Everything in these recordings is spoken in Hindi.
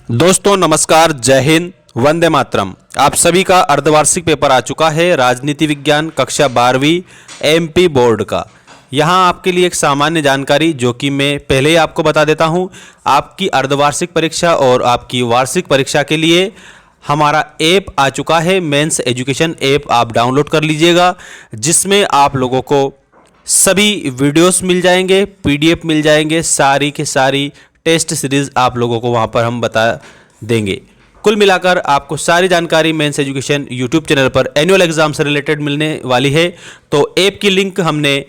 दोस्तों नमस्कार, जय हिंद, वंदे मातरम। आप सभी का अर्धवार्षिक पेपर आ चुका है राजनीति विज्ञान कक्षा 12वीं एमपी बोर्ड का। यहाँ आपके लिए एक सामान्य जानकारी जो कि मैं पहले ही आपको बता देता हूँ। आपकी अर्धवार्षिक परीक्षा और आपकी वार्षिक परीक्षा के लिए हमारा ऐप आ चुका है। मेंस एजुकेशन ऐप आप डाउनलोड कर लीजिएगा, जिसमें आप लोगों को सभी वीडियोस मिल जाएंगे, पीडीएफ मिल जाएंगे, सारी के सारी टेस्ट सीरीज़ आप लोगों को वहां पर हम बता देंगे। कुल मिलाकर आपको सारी जानकारी मेंस एजुकेशन यूट्यूब चैनल पर एनुअल एग्जाम से रिलेटेड मिलने वाली है। तो ऐप की लिंक हमने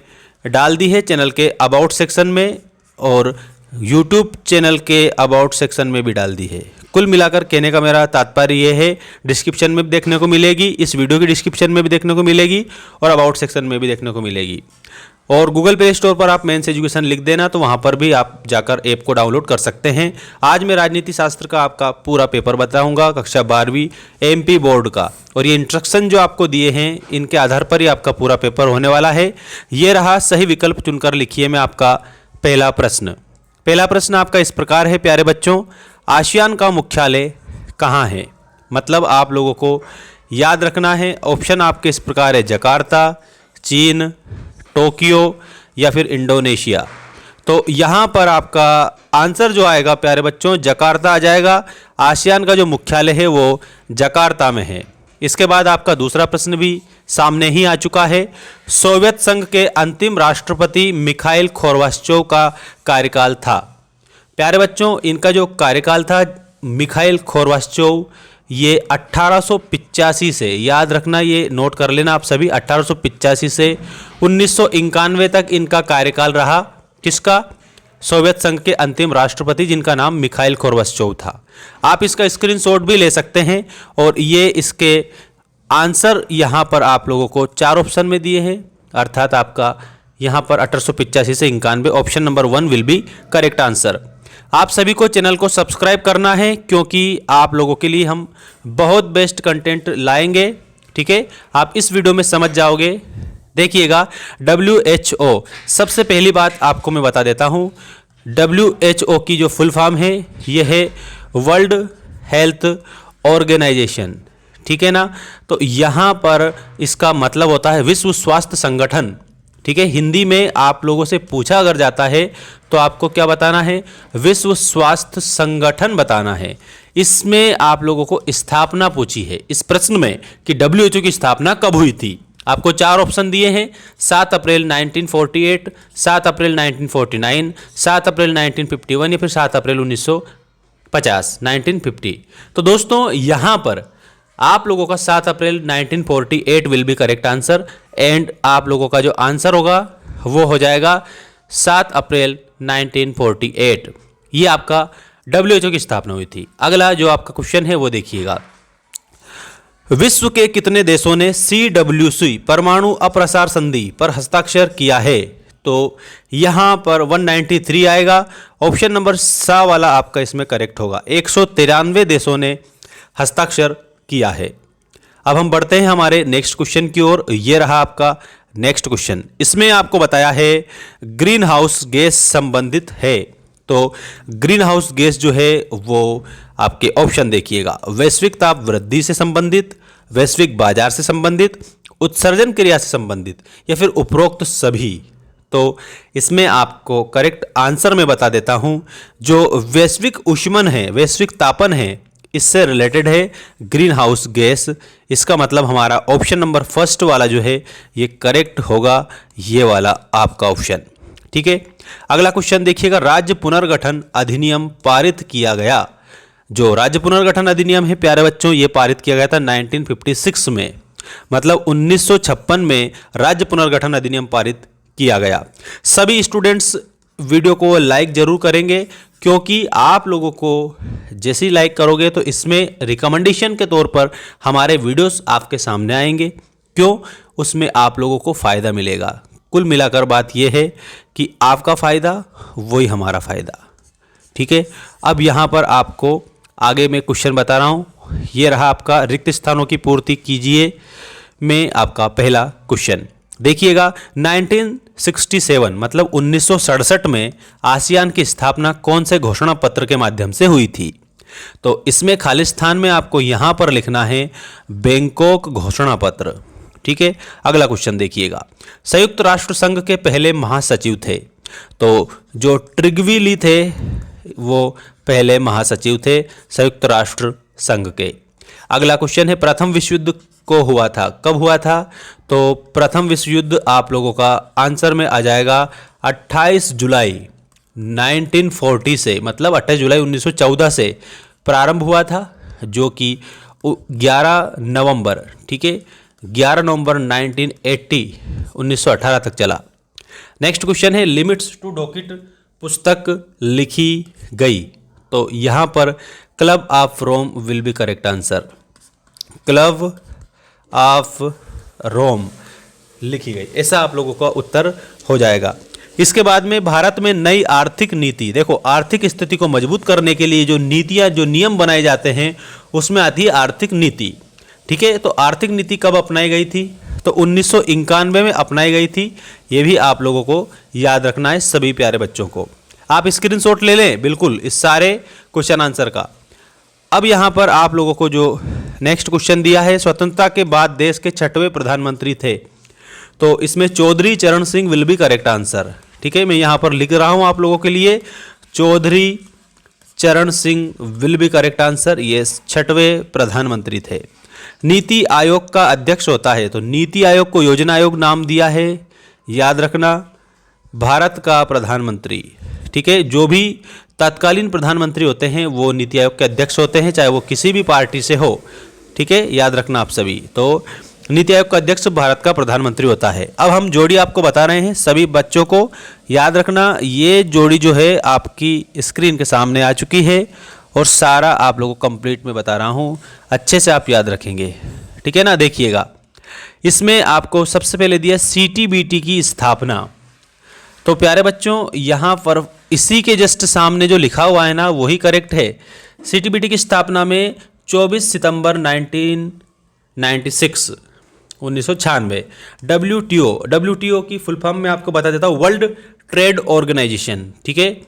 डाल दी है चैनल के अबाउट सेक्शन में और यूट्यूब चैनल के अबाउट सेक्शन में भी डाल दी है। कुल मिलाकर कहने का मेरा तात्पर्य ये है, डिस्क्रिप्शन में भी देखने को मिलेगी, इस वीडियो की डिस्क्रिप्शन में भी देखने को मिलेगी और अबाउट सेक्शन में भी देखने को मिलेगी। और गूगल प्ले स्टोर पर आप मेंस एजुकेशन लिख देना तो वहाँ पर भी आप जाकर ऐप को डाउनलोड कर सकते हैं। आज मैं राजनीति शास्त्र का आपका पूरा पेपर बताऊंगा, कक्षा 12वीं एमपी बोर्ड का। और ये इंस्ट्रक्शन जो आपको दिए हैं इनके आधार पर ही आपका पूरा पेपर होने वाला है। ये रहा, सही विकल्प चुनकर लिखिए मैं आपका पहला प्रश्न। पहला प्रश्न आपका इस प्रकार है प्यारे बच्चों, आसियान का मुख्यालय कहाँ है? मतलब आप लोगों को याद रखना है। ऑप्शन आपके इस प्रकार है, जकार्ता, चीन, टोक्यो या फिर इंडोनेशिया। तो यहाँ पर आपका आंसर जो आएगा प्यारे बच्चों, जकार्ता आ जाएगा। आसियान का जो मुख्यालय है वो जकार्ता में है। इसके बाद आपका दूसरा प्रश्न भी सामने ही आ चुका है। सोवियत संघ के अंतिम राष्ट्रपति मिखाइल खोर्बाचोव का कार्यकाल था। प्यारे बच्चों, इनका जो कार्यकाल था मिखाइल खोर्बाचोव, ये 1885 से, याद रखना, ये नोट कर लेना आप सभी, 1885 से 1991 तक इनका कार्यकाल रहा। किसका? सोवियत संघ के अंतिम राष्ट्रपति जिनका नाम मिखाइल खोर्बाचोव था। आप इसका स्क्रीनशॉट भी ले सकते हैं। और ये इसके आंसर यहाँ पर आप लोगों को 4 ऑप्शन में दिए हैं, अर्थात आपका यहाँ पर 1885 से 91, option number 1 will be correct answer. आप सभी को चैनल को सब्सक्राइब करना है क्योंकि आप लोगों के लिए हम बहुत बेस्ट कंटेंट लाएंगे। ठीक है, आप इस वीडियो में समझ जाओगे। देखिएगा, WHO, सबसे पहली बात आपको मैं बता देता हूँ। WHO की जो फुल फॉर्म है ये है वर्ल्ड हेल्थ ऑर्गेनाइजेशन। ठीक है ना? तो यहाँ पर इसका मतलब होता है विश्व स्वास्थ्य संगठन। ठीक है, हिंदी में आप लोगों से पूछा अगर जाता है तो आपको क्या बताना है? विश्व स्वास्थ्य संगठन बताना है। इसमें आप लोगों को स्थापना पूछी है इस प्रश्न में कि WHO की स्थापना कब हुई थी। आपको 4 ऑप्शन दिए हैं, 7 अप्रैल 1948, 7 अप्रैल 1949, 7 अप्रैल 1951 या फिर 7 अप्रैल 1950। तो दोस्तों यहाँ पर आप लोगों का 7 अप्रैल 1948 will be correct answer. And आप लोगों का जो आंसर होगा वो हो जाएगा 7 अप्रैल 1948। ये आपका WHO की स्थापना हुई थी। अगला जो आपका क्वेश्चन है वो देखिएगा, विश्व के कितने देशों ने CWC परमाणु अप्रसार संधि पर हस्ताक्षर किया है? तो यहाँ पर 193 आएगा। ऑप्शन नंबर सा वाला आपका इसमें करेक्ट होगा। 193 देशों ने हस्ताक्षर किया है। अब हम बढ़ते हैं हमारे नेक्स्ट क्वेश्चन की ओर। ये रहा आपका नेक्स्ट क्वेश्चन। इसमें आपको बताया है ग्रीन हाउस गैस संबंधित है। तो ग्रीन हाउस गैस जो है वो आपके ऑप्शन देखिएगा, वैश्विक ताप वृद्धि से संबंधित, वैश्विक बाजार से संबंधित, उत्सर्जन क्रिया से संबंधित या फिर उपरोक्त सभी। तो इसमें आपको करेक्ट आंसर मैं बता देता हूं, जो वैश्विक ऊष्मन है, वैश्विक तापन है, इससे रिलेटेड है ग्रीन हाउस गैस। इसका मतलब हमारा ऑप्शन नंबर फर्स्ट वाला जो है ये करेक्ट होगा, ये वाला आपका ऑप्शन। ठीक है, अगला क्वेश्चन देखिएगा, राज्य पुनर्गठन अधिनियम पारित किया गया। जो राज्य पुनर्गठन अधिनियम है प्यारे बच्चों, ये पारित किया गया था 1956 में, मतलब 1956 में राज्य पुनर्गठन अधिनियम पारित किया गया। सभी स्टूडेंट्स वीडियो को लाइक जरूर करेंगे क्योंकि आप लोगों को जैसे ही लाइक करोगे तो इसमें रिकमेंडेशन के तौर पर हमारे वीडियोस आपके सामने आएंगे। क्यों? उसमें आप लोगों को फ़ायदा मिलेगा। कुल मिलाकर बात यह है कि आपका फ़ायदा वही हमारा फ़ायदा। ठीक है, अब यहाँ पर आपको आगे मैं क्वेश्चन बता रहा हूँ। ये रहा आपका रिक्त स्थानों की पूर्ति कीजिए में आपका पहला क्वेश्चन। देखिएगा, 1967 मतलब 1967 में आसियान की स्थापना कौन से घोषणा पत्र के माध्यम से हुई थी? तो इसमें खालिस्तान में आपको यहाँ पर लिखना है बैंकॉक घोषणा पत्र। ठीक है, अगला क्वेश्चन देखिएगा। संयुक्त राष्ट्र संघ के पहले महासचिव थे, तो जो ट्रिगविली थे वो पहले महासचिव थे संयुक्त राष्ट्र संघ के। अगला क्वेश्चन है प्रथम विश्व युद्ध को हुआ था, कब हुआ था? तो प्रथम विश्व युद्ध आप लोगों का आंसर में आ जाएगा 28 जुलाई 1940 से, मतलब 28 जुलाई 1914 से प्रारंभ हुआ था, जो कि 11 नवंबर, ठीक है, 11 नवंबर 1918 तक चला। नेक्स्ट क्वेश्चन है लिमिट्स टू डॉकिट पुस्तक लिखी गई, तो यहाँ पर club of Rome will be correct answer. Club of Rome लिखी गई, ऐसा आप लोगों का उत्तर हो जाएगा। इसके बाद में भारत में नई आर्थिक नीति, देखो आर्थिक स्थिति को मजबूत करने के लिए जो नीतियां, जो नियम बनाए जाते हैं उसमें आती है आर्थिक नीति। ठीक है, तो आर्थिक नीति कब अपनाई गई थी? तो 1991 में अपनाई गई थी। ये भी आप लोगों को याद रखना है सभी प्यारे बच्चों को। आप स्क्रीनशॉट ले लें बिल्कुल इस सारे क्वेश्चन आंसर का। अब यहाँ पर आप लोगों को जो नेक्स्ट क्वेश्चन दिया है, स्वतंत्रता के बाद देश के 6वें प्रधानमंत्री थे, तो इसमें चौधरी चरण Singh will be correct answer. ठीक है, मैं यहाँ पर लिख रहा हूँ आप लोगों के लिए, चौधरी चरण Singh will be correct answer, ये 6वें प्रधानमंत्री थे। नीति आयोग का अध्यक्ष होता है, तो नीति आयोग को योजना आयोग नाम दिया है, याद रखना, भारत का प्रधानमंत्री। ठीक है, जो भी तत्कालीन प्रधानमंत्री होते हैं वो नीति आयोग के अध्यक्ष होते हैं, चाहे वो किसी भी पार्टी से हो। ठीक है, याद रखना आप सभी। तो नीति आयोग का अध्यक्ष भारत का प्रधानमंत्री होता है। अब हम जोड़ी आपको बता रहे हैं, सभी बच्चों को याद रखना। ये जोड़ी जो है आपकी स्क्रीन के सामने आ चुकी है और सारा आप लोगों को कंप्लीट में बता रहा हूँ, अच्छे से आप याद रखेंगे। ठीक है ना, देखिएगा इसमें आपको सबसे पहले दिया CTBT की स्थापना। तो प्यारे बच्चों यहाँ पर इसी के जस्ट सामने जो लिखा हुआ है ना वही करेक्ट है। CTBT की स्थापना में 24 सितंबर 1996 1996। WTO की फुल फॉर्म में आपको बता देता हूँ, वर्ल्ड ट्रेड ऑर्गेनाइजेशन। ठीक है,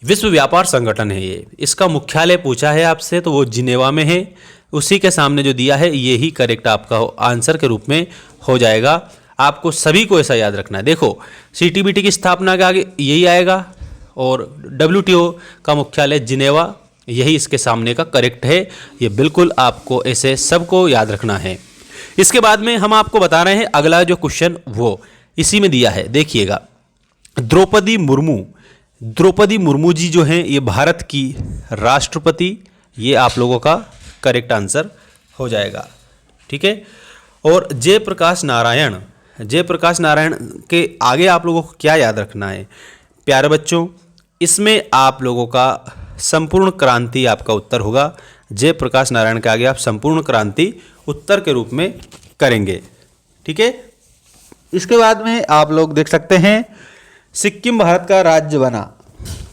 विश्व व्यापार संगठन है ये। इसका मुख्यालय पूछा है आपसे तो वो जिनेवा में है। उसी के सामने जो दिया है यही करेक्ट आपका आंसर के रूप में हो जाएगा। आपको सभी को ऐसा याद रखना है। देखो CTBT की स्थापना के आगे यही आएगा और WTO का मुख्यालय जिनेवा, यही इसके सामने का करेक्ट है। ये बिल्कुल आपको ऐसे सबको याद रखना है। इसके बाद में हम आपको बता रहे हैं अगला जो क्वेश्चन वो इसी में दिया है, देखिएगा। द्रौपदी मुर्मू जी जो हैं ये भारत की राष्ट्रपति, ये आप लोगों का करेक्ट आंसर हो जाएगा। ठीक है, और जयप्रकाश नारायण के आगे आप लोगों को क्या याद रखना है प्यारे बच्चों? इसमें आप लोगों का संपूर्ण क्रांति आपका उत्तर होगा। जयप्रकाश नारायण के आगे आप संपूर्ण क्रांति उत्तर के रूप में करेंगे। ठीक है, इसके बाद में आप लोग देख सकते हैं सिक्किम भारत का राज्य बना।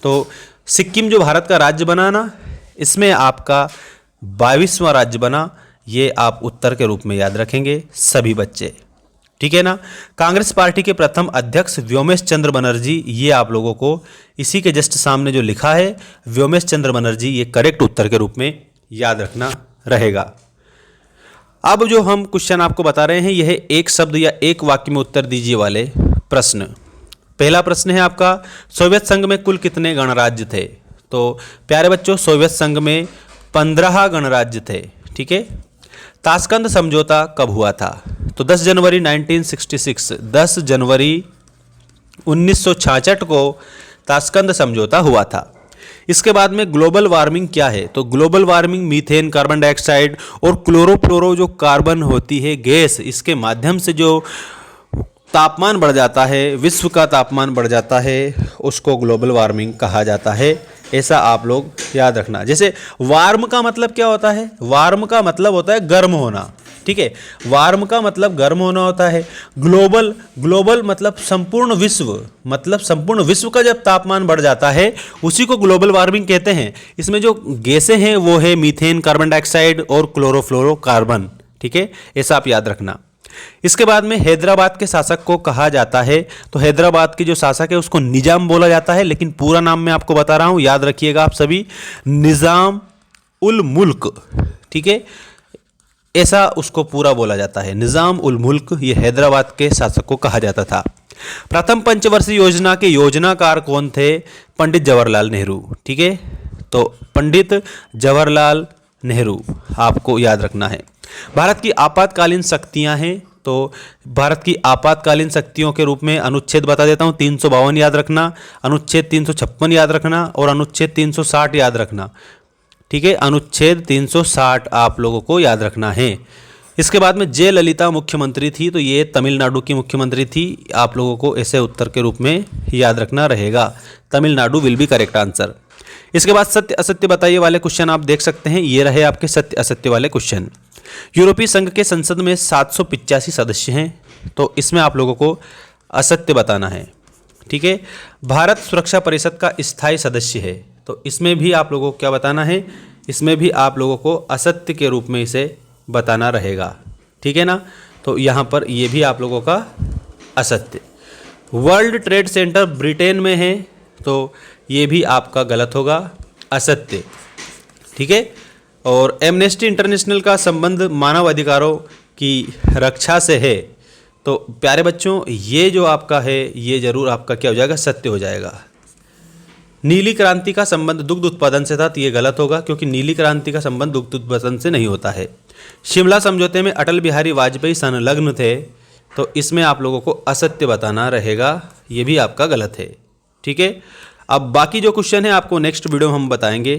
तो सिक्किम जो भारत का राज्य बना ना, इसमें आपका 22वां राज्य बना, ये आप उत्तर के रूप में याद रखेंगे सभी बच्चे। ठीक है ना। कांग्रेस पार्टी के प्रथम अध्यक्ष व्योमेश चंद्र बनर्जी, ये आप लोगों को इसी के जस्ट सामने जो लिखा है व्योमेश चंद्र बनर्जी, ये करेक्ट उत्तर के रूप में याद रखना रहेगा। अब जो हम क्वेश्चन आपको बता रहे हैं यह है एक शब्द या एक वाक्य में उत्तर दीजिए वाले प्रश्न। पहला प्रश्न है आपका, सोवियत संघ में कुल कितने गणराज्य थे? तो प्यारे बच्चों सोवियत संघ में 15 गणराज्य थे। ठीक है, ताशकंद समझौता कब हुआ था? तो 10 जनवरी 1966, 10 जनवरी 1966 को ताशकंद समझौता हुआ था। इसके बाद में ग्लोबल वार्मिंग क्या है? तो global warming methane, carbon dioxide और क्लोरोफ्लोरो जो कार्बन होती है गैस, इसके माध्यम से जो तापमान बढ़ जाता है, विश्व का तापमान बढ़ जाता है, उसको ग्लोबल वार्मिंग कहा जाता है। ऐसा आप लोग याद रखना। जैसे वार्म का मतलब क्या होता है? वार्म का मतलब होता है गर्म होना। ठीक है, वार्म का मतलब गर्म होना होता है। ग्लोबल मतलब संपूर्ण विश्व, मतलब संपूर्ण विश्व का जब तापमान बढ़ जाता है उसी को ग्लोबल वार्मिंग कहते हैं। इसमें जो गैसें हैं वो है मीथेन, कार्बन डाइऑक्साइड और क्लोरोफ्लोरो कार्बन। ठीक है, ऐसा आप याद रखना। इसके बाद में हैदराबाद के शासक को कहा जाता है, तो हैदराबाद के जो शासक है उसको निजाम बोला जाता है, लेकिन पूरा नाम मैं आपको बता रहा हूं, याद रखिएगा आप सभी, निजाम उल मुल्क, ठीक है, ऐसा उसको पूरा बोला जाता है। निज़ाम उल मुल्क, ये हैदराबाद के शासक को कहा जाता था। प्रथम पंचवर्षीय योजना के योजनाकार कौन थे? पंडित जवाहरलाल नेहरू, ठीक है। तो पंडित जवाहरलाल नेहरू आपको याद रखना है। भारत की आपातकालीन शक्तियां हैं, तो भारत की आपातकालीन शक्तियों के रूप में अनुच्छेद बता देता हूं, 352 याद रखना, अनुच्छेद 356 याद रखना और अनुच्छेद 360 याद रखना, ठीक है। अनुच्छेद 360 आप लोगों को याद रखना है। इसके बाद में जयललिता मुख्यमंत्री थी, तो ये तमिलनाडु की मुख्यमंत्री थी। आप लोगों को ऐसे उत्तर के रूप में याद रखना रहेगा। Tamil Nadu will be correct answer. इसके बाद सत्य असत्य बताइए वाले क्वेश्चन आप देख सकते हैं। ये रहे आपके सत्य असत्य वाले क्वेश्चन। यूरोपीय संघ के संसद में 785 सदस्य हैं, तो इसमें आप लोगों को असत्य बताना है, ठीक है। भारत सुरक्षा परिषद का स्थायी सदस्य है, तो इसमें भी आप लोगों को क्या बताना है? इसमें भी आप लोगों को असत्य के रूप में इसे बताना रहेगा, ठीक है ना। तो यहाँ पर ये भी आप लोगों का असत्य। वर्ल्ड ट्रेड सेंटर ब्रिटेन में है, तो ये भी आपका गलत होगा, असत्य, ठीक है। और एमनेस्टी इंटरनेशनल का संबंध मानव अधिकारों की रक्षा से है, तो प्यारे बच्चों ये जो आपका है ये जरूर आपका क्या हो जाएगा? सत्य हो जाएगा। नीली क्रांति का संबंध दुग्ध उत्पादन से था, तो ये गलत होगा, क्योंकि नीली क्रांति का संबंध दुग्ध उत्पादन से नहीं होता है। शिमला समझौते में अटल बिहारी वाजपेयी संलग्न थे, तो इसमें आप लोगों को असत्य बताना रहेगा, ये भी आपका गलत है, ठीक है। अब बाकी जो क्वेश्चन है आपको नेक्स्ट वीडियो में हम बताएंगे।